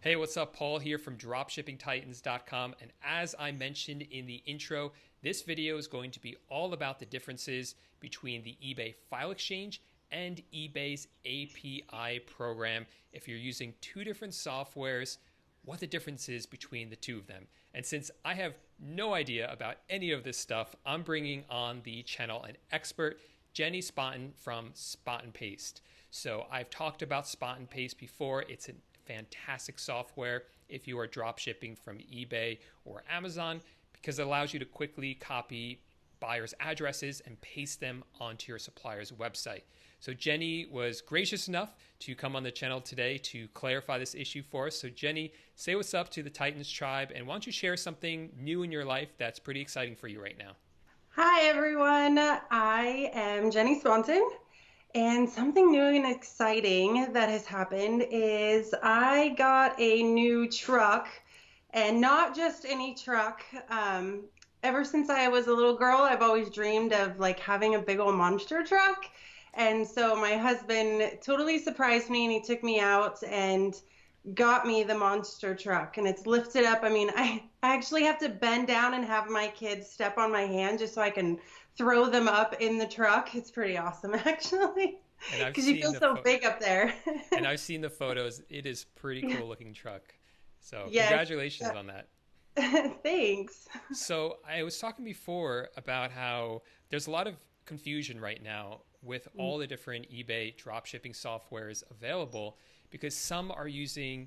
Hey, what's up? Paul here from dropshippingtitans.com. And as I mentioned in the intro, this video is going to be all about the differences between the eBay file exchange and eBay's API program. If you're using two different softwares, what the difference is between the two of them. And since I have no idea about any of this stuff, I'm bringing on the channel an expert, Jenny Spotten from Spot and Paste. So I've talked about Spot and Paste before. It's a fantastic software if you are drop shipping from eBay or Amazon because it allows you to quickly copy buyers' addresses and paste them onto your supplier's website. So Jenny was gracious enough to come on the channel today to clarify this issue for us. So Jenny, say what's up to the Titans tribe, and why don't you share something new in your life that's pretty exciting for you right now? Hi everyone, I am Jenny Swanson, and something new and exciting that has happened is I got a new truck, and not just any truck. Ever since I was a little girl, I've always dreamed of like having a big old monster truck, and so my husband totally surprised me and he took me out and got me the monster truck, and it's lifted up. I mean, I actually have to bend down and have my kids step on my hand just so I can throw them up in the truck. It's pretty awesome actually, And I've because you seen feel the so big up there. and I've seen the photos. It is pretty cool looking truck. So Yes. congratulations on that. Thanks. So I was talking before about how there's a lot of confusion right now with all the different eBay dropshipping softwares available because some are using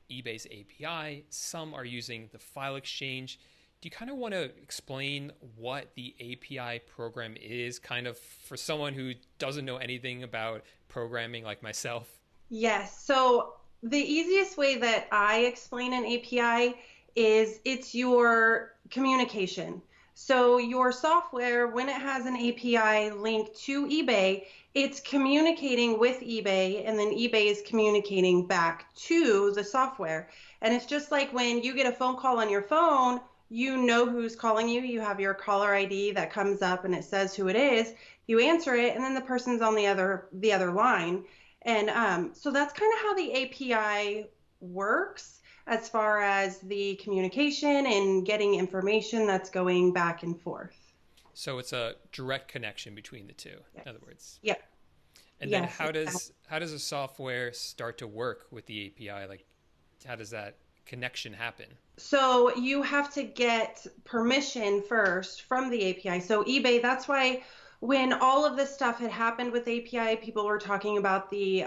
eBay's API, some are using the file exchange. Do you kind of want to explain what the API program is, kind of for someone who doesn't know anything about programming like myself? Yes. So the easiest way that I explain an API is it's your communication. So your software, when it has an API linked to eBay, it's communicating with eBay, and then eBay is communicating back to the software. And it's just like when you get a phone call on your phone, you know who's calling you. You have your caller ID that comes up and it says who it is. You answer it, and then the person's on the other line. And so that's kind of how the API works as far as the communication and getting information that's going back and forth. So it's a direct connection between the two, Yes. in other words. Yep. And then Yes. how does a software start to work with the API? Like how does that connection happen? So you have to get permission first from the API. So eBay, that's why when all of this stuff had happened with API, people were talking about the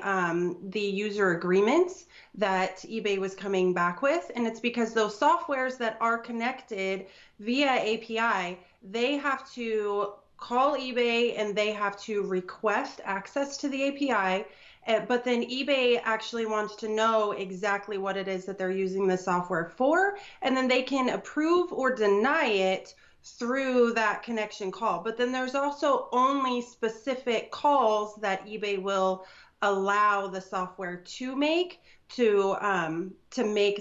user agreements that eBay was coming back with, and it's because those softwares that are connected via API, they have to call eBay and they have to request access to the API. But then eBay actually wants to know exactly what it is that they're using the software for, and then they can approve or deny it through that connection call. But then there's also only specific calls that eBay will allow the software to make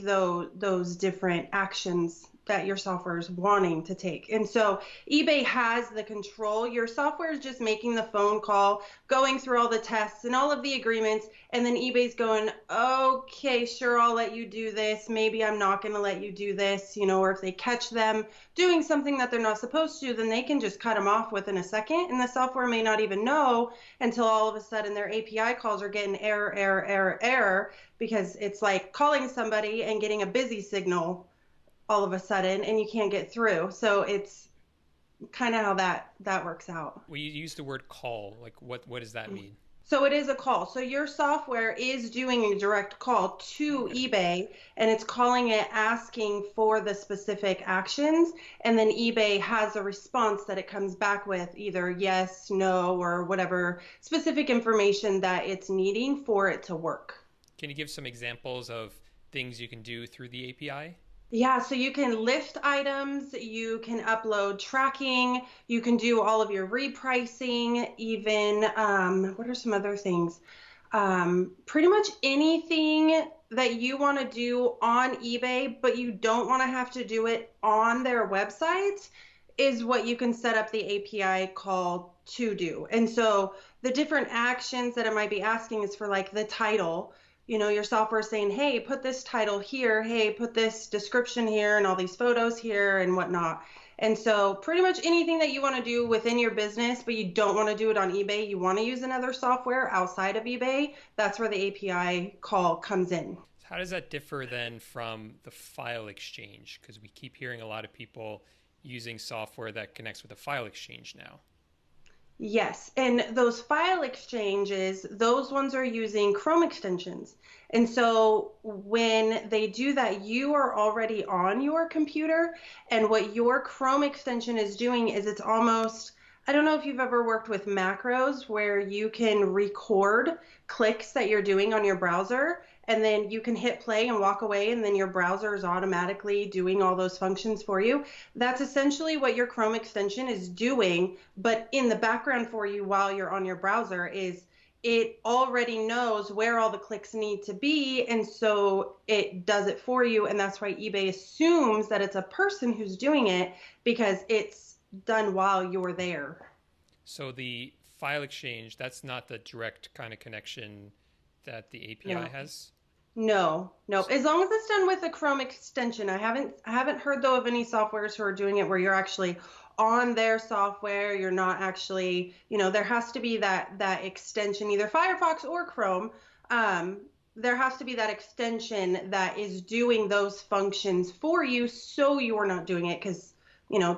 those different actions that your software is wanting to take. And so eBay has the control. Your software is just making the phone call, going through all the tests and all of the agreements, and then eBay's going, okay, sure, I'll let you do this. Maybe I'm not going to let you do this, or if they catch them doing something that they're not supposed to, then they can just cut them off within a second, and the software may not even know until all of a sudden their API calls are getting error, error, error, error, because it's like calling somebody and getting a busy signal all of a sudden and you can't get through. So it's kind of how that works out. Well, you use the word call. Like what does that mean? So it is a call. So your software is doing a direct call to Okay. eBay, and it's calling it asking for the specific actions, and then eBay has a response that it comes back with, either yes, no, or whatever specific information that it's needing for it to work. Can you give some examples of things you can do through the API? Yeah, so you can list items, you can upload tracking, you can do all of your repricing, even what are some other things? Pretty much anything that you want to do on eBay, but you don't want to have to do it on their website, is what you can set up the API call to do. And so the different actions that it might be asking is for like the title. your software is saying, hey, put this title here, hey, put this description here, and all these photos here and whatnot. And so pretty much anything that you want to do within your business, but you don't want to do it on eBay, you want to use another software outside of eBay, that's where the API call comes in. How does that differ then from the file exchange? Because we keep hearing a lot of people using software that connects with a file exchange now. Yes, and those file exchanges, those ones are using Chrome extensions. And so when they do that, you are already on your computer, and what your Chrome extension is doing is it's almost, I don't know if you've ever worked with macros where you can record clicks that you're doing on your browser, and then you can hit play and walk away, and then your browser is automatically doing all those functions for you. That's essentially what your Chrome extension is doing, but in the background for you while you're on your browser is it already knows where all the clicks need to be, and so it does it for you. And that's why eBay assumes that it's a person who's doing it because it's done while you're there. So the file exchange, that's not the direct kind of connection that the API No. has. No, no. As long as it's done with a Chrome extension. I haven't heard though of any softwares who are doing it where you're actually on their software. You're not actually, there has to be that extension, either Firefox or Chrome. Um, there has to be that extension that is doing those functions for you, so you're not doing it because,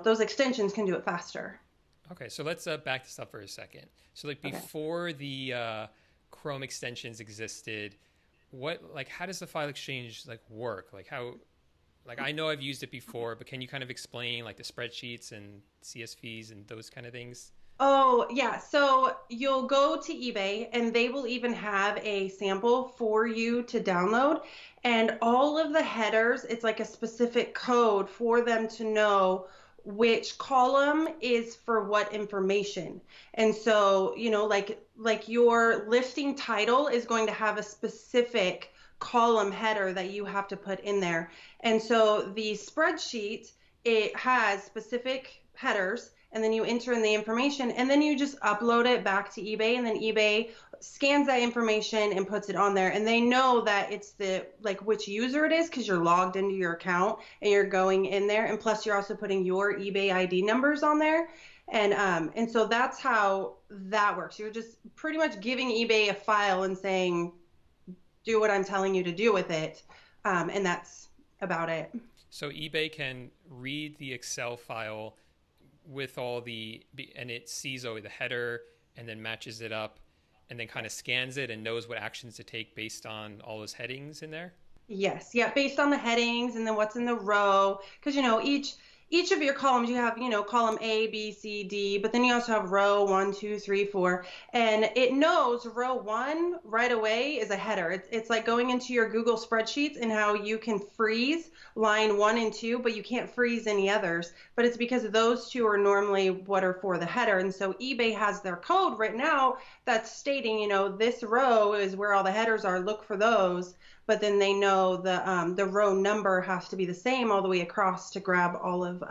those extensions can do it faster. Okay, so let's back this up for a second. So like Okay. before the Chrome extensions existed, how does the file exchange like work? Like how like I know I've used it before, but can you kind of explain like the spreadsheets and CSVs and those kind of things? Oh, yeah. So you'll go to eBay and they will even have a sample for you to download. And all of the headers, it's like a specific code for them to know which column is for what information. And so, like your listing title is going to have a specific column header that you have to put in there. And so the spreadsheet, it has specific headers, and then you enter in the information, and then you just upload it back to eBay, and then eBay scans that information and puts it on there, and they know that it's the like which user it is because you're logged into your account and you're going in there, and plus you're also putting your eBay ID numbers on there. And so that's how that works. You're just pretty much giving eBay a file and saying, do what I'm telling you to do with it. And that's about it. So eBay can read the Excel file with all and it sees the header and then matches it up and then kind of scans it and knows what actions to take based on all those headings in there. Yes, yeah, based on the headings and then what's in the row, because each of your columns you have, column A, B, C, D, but then you also have row 1, 2, 3, 4, and it knows row 1 right away is a header. It's like going into your Google spreadsheets and how you can freeze line 1 and 2, but you can't freeze any others. But it's because those two are normally what are for the header, and so eBay has their code right now that's stating, this row is where all the headers are. Look for those, but then they know the row number has to be the same all the way across to grab all of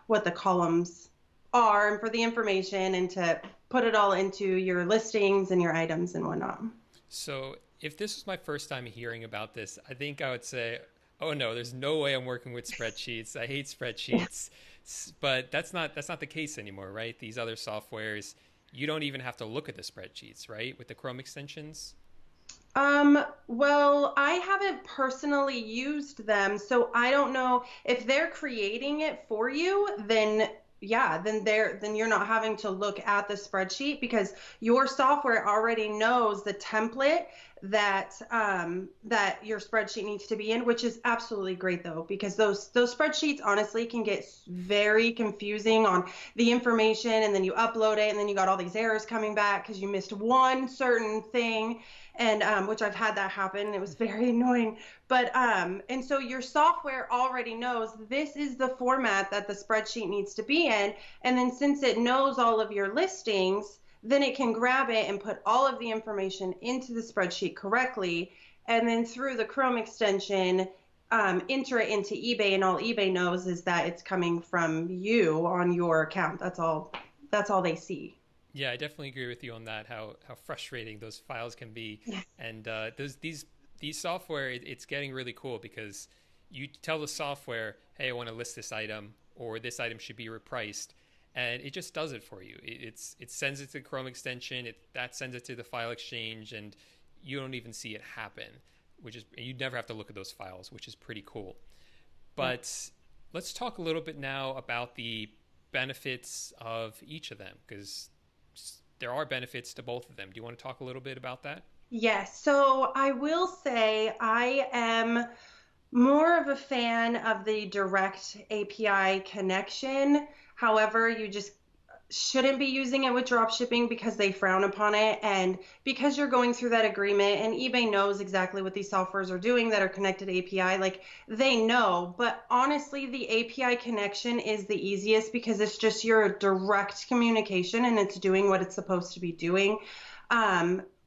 what the columns are and for the information and to put it all into your listings and your items and whatnot. So if this was my first time hearing about this, I think I would say, oh no, there's no way I'm working with spreadsheets. I hate spreadsheets. But that's not the case anymore, right? These other softwares, you don't even have to look at the spreadsheets, right? With the Chrome extensions. Well, I haven't personally used them, so I don't know if they're creating it for you, then yeah, then you're not having to look at the spreadsheet because your software already knows the template that your spreadsheet needs to be in, which is absolutely great though, because those spreadsheets honestly can get very confusing on the information, and then you upload it and then you got all these errors coming back because you missed one certain thing, and which I've had that happen. It was very annoying. But and so your software already knows this is the format that the spreadsheet needs to be in, and then since it knows all of your listings, then it can grab it and put all of the information into the spreadsheet correctly, and then through the Chrome extension, enter it into eBay, and all eBay knows is that it's coming from you on your account. That's all. That's all they see. Yeah, I definitely agree with you on that. How frustrating those files can be, Yes. and these these software, it's getting really cool because you tell the software, hey, I want to list this item, or this item should be repriced, and it just does it for you. It sends it to the Chrome extension, that sends it to the file exchange, and you don't even see it happen, which is, you never have to look at those files, which is pretty cool. But let's talk a little bit now about the benefits of each of them, because there are benefits to both of them. Do you want to talk a little bit about that? Yes, so I will say I am more of a fan of the direct API connection. However, you just shouldn't be using it with dropshipping because they frown upon it, and because you're going through that agreement, and eBay knows exactly what these softwares are doing that are connected to API, like they know. But honestly, the API connection is the easiest because it's just your direct communication and it's doing what it's supposed to be doing.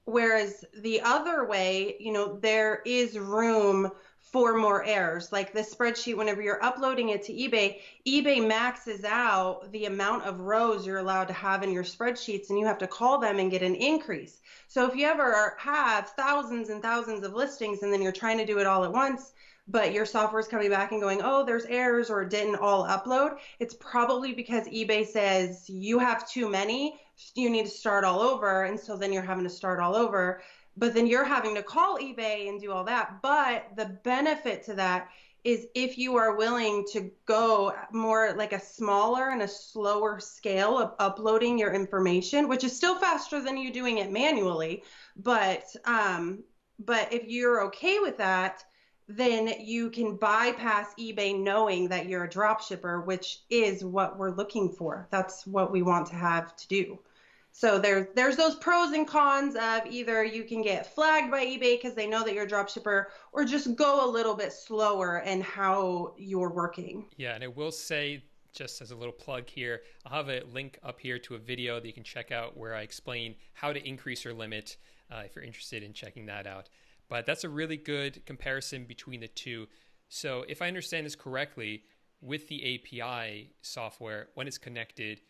Whereas the other way, there is room for more errors. Like the spreadsheet, whenever you're uploading it to eBay maxes out the amount of rows you're allowed to have in your spreadsheets, and you have to call them and get an increase. So if you ever have thousands and thousands of listings and then you're trying to do it all at once, but your software is coming back and going, oh, there's errors or it didn't all upload, it's probably because eBay says you have too many, you need to start all over. And so then you're having to start all over, but then you're having to call eBay and do all that. But the benefit to that is if you are willing to go more like a smaller and a slower scale of uploading your information, which is still faster than you doing it manually. But if you're okay with that, then you can bypass eBay knowing that you're a drop shipper, which is what we're looking for. That's what we want to have to do. So there's those pros and cons of either you can get flagged by eBay because they know that you're a drop shipper, or just go a little bit slower in how you're working. Yeah, and I will say, just as a little plug here, I'll have a link up here to a video that you can check out where I explain how to increase your limit if you're interested in checking that out. But that's a really good comparison between the two. So if I understand this correctly, with the API software, when it's connected,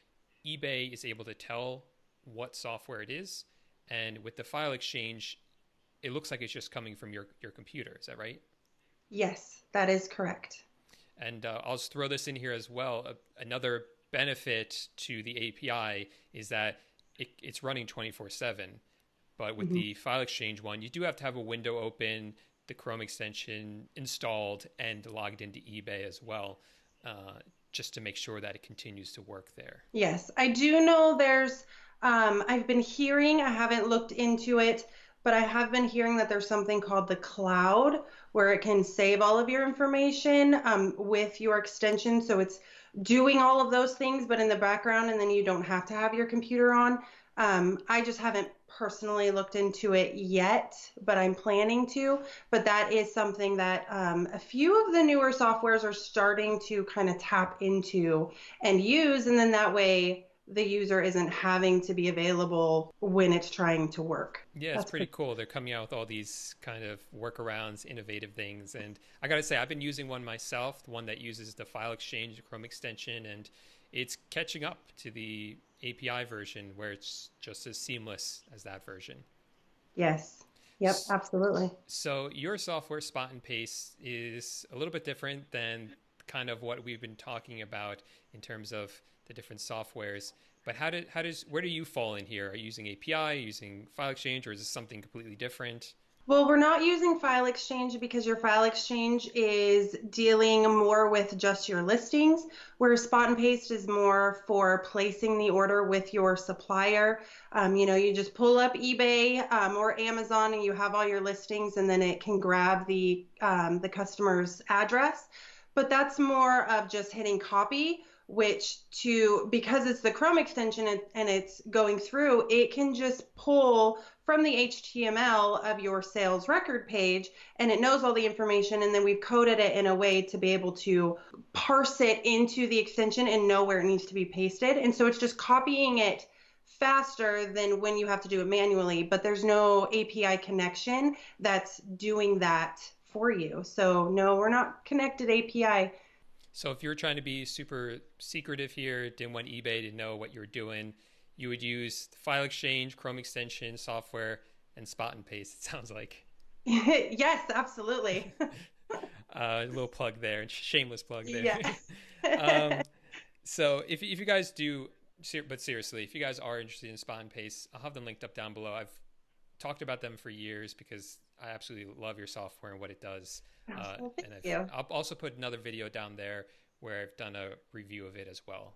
eBay is able to tell what software it is. And with the file exchange, it looks like it's just coming from your computer. Is that right? Yes, that is correct. And I'll just throw this in here as well. Another benefit to the API is that it's running 24/7. But with the file exchange one, you do have to have a window open, the Chrome extension installed, and logged into eBay as well, just to make sure that it continues to work there. Yes, I do know I've been hearing, I haven't looked into it, but I have been hearing that there's something called the cloud where it can save all of your information with your extension. So it's doing all of those things, but in the background, and then you don't have to have your computer on. I just haven't personally looked into it yet, but I'm planning to. But that is something that a few of the newer softwares are starting to kind of tap into and use. And then that way the user isn't having to be available when it's trying to work. Yeah, it's pretty cool. They're coming out with all these kind of workarounds, innovative things. And I got to say, I've been using one myself, the one that uses the file exchange, the Chrome extension, and it's catching up to the API version where it's just as seamless as that version. Yes. Yep, absolutely. So your software, Spot and Paste, is a little bit different than kind of what we've been talking about in terms of the different softwares. But where do you fall in here? Are you using API, using file exchange, or is this something completely different? Well, we're not using file exchange because your file exchange is dealing more with just your listings, whereas Spot and Paste is more for placing the order with your supplier. You just pull up eBay or Amazon and you have all your listings, and then it can grab the customer's address. But that's more of just hitting copy, because it's the Chrome extension and it's going through, it can just pull from the HTML of your sales record page, and it knows all the information, and then we've coded it in a way to be able to parse it into the extension and know where it needs to be pasted. And so it's just copying it faster than when you have to do it manually, but there's no API connection that's doing that for you. So no, we're not connected API. So if you're trying to be super secretive here, didn't want eBay to know what you're doing, you would use the file exchange, Chrome extension, software, and Spot and Paste, it sounds like. Yes, absolutely. A little plug there, shameless plug there. Yeah. um, so if you guys do, but seriously, if you guys are interested in Spot and Paste, I'll have them linked up down below. I've talked about them for years because I absolutely love your software and what it does. Well, thank And you. I'll also put another video down there where I've done a review of it as well.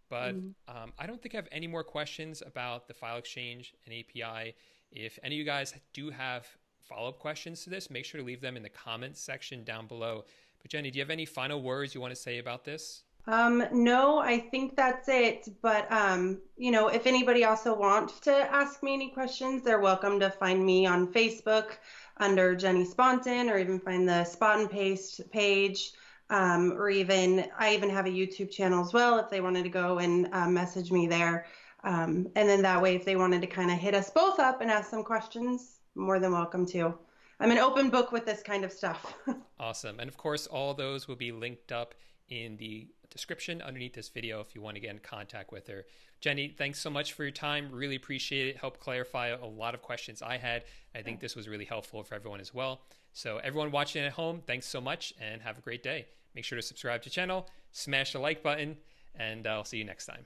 But Mhm. I don't think I have any more questions about the file exchange and API. If any of you guys do have follow-up questions to this, make sure to leave them in the comments section down below. But Jenny, do you have any final words you want to say about this? No, I think that's it. But if anybody also wants to ask me any questions, they're welcome to find me on Facebook under Jenny Spontan, or even find the Spot and Paste page. Or even I even have a YouTube channel as well if they wanted to go and message me there. And then that way, if they wanted to kind of hit us both up and ask some questions, more than welcome to. I'm an open book with this kind of stuff. Awesome. And of course, all those will be linked up in the description underneath this video if you want to get in contact with her. Jenny, thanks so much for your time. Really appreciate it. Helped clarify a lot of questions I had. I think this was really helpful for everyone as well. So everyone watching at home, thanks so much and have a great day. Make sure to subscribe to the channel, smash the like button, and I'll see you next time.